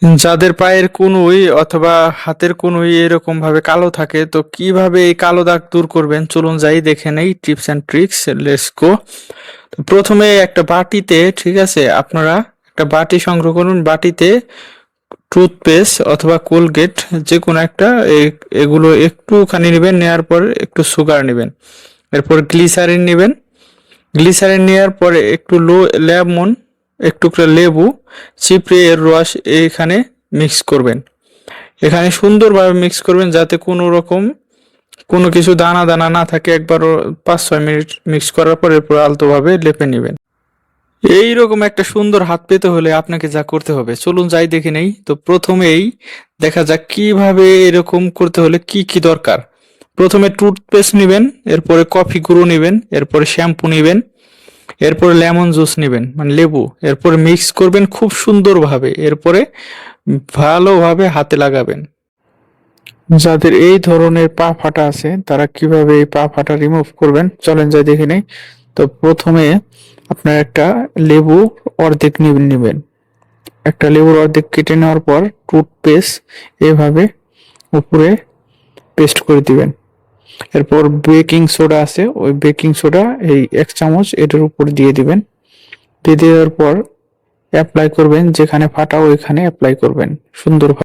যাদের পায়ের কনুই অথবা হাতের কনুই এরকম ভাবে কালো থাকে, তো কিভাবে এই কালো দাগ দূর করবেন চলুন যাই দেখে নেই tips and tricks. Let's go. তো প্রথমে একটা বাটিতে, ঠিক আছে, আপনারা একটা বাটি সংগ্রহ করুন। বাটিতে টুথপেস্ট অথবা কোলগেট যে কোনো একটা এগুলো একটুখানি নেবেন, নেওয়ার পর একটু সুগার নেবেন, এরপর গ্লিসারিন নেবেন। গ্লিসারিন নেওয়ার পরে একটু লেমন, একটু করে লেবু চিপড়ে এর রস এখানে মিক্স করবেন। এখানে সুন্দরভাবে মিক্স করবেন যাতে কোনো রকম কোনো কিছু দানা দানা না থাকে। একবার 5-6 মিনিট মিক্স করার পর এরপর আলতোভাবে লেপে নেবেন। এইরকম একটা সুন্দর হাত পেতে হলে আপনাকে যা করতে হবে চলুন যাই দেখে নেই। তো প্রথমেই দেখা যাক কিভাবে এরকম করতে হলে কি কি দরকার। প্রথমে টুথপেস্ট নেবেন, এরপরে কফি গুঁড়ো নেবেন, এরপরে শ্যাম্পু নেবেন, এরপরে লেমন জুস নেবেন মানে লেবু, এরপরে মিক্স করবেন খুব সুন্দরভাবে, এরপরে ভালোভাবে হাতে লাগাবেন। যাদের এই ধরনের পা ফাটা আছে তারা কিভাবে এই পা ফাটা রিমুভ করবেন চলেন যাই দেখে নেই। তো প্রথমে আপনার একটা লেবু অর্ধেক নেবেন। একটা লেবুর অর্ধেক কেটে নেওয়ার পর টুথপেস্ট এভাবে উপরে পেস্ট করে দিবেন। এরপর বেকিং সোডা আছে, ওই বেকিং সোডা এই 1 চামচ এটার উপর দিয়ে দিবেন। দিয়ে দেওয়ার পর অ্যাপ্লাই করবেন, যেখানে ফাটা ওইখানে অ্যাপ্লাই করবেন সুন্দরভাবে।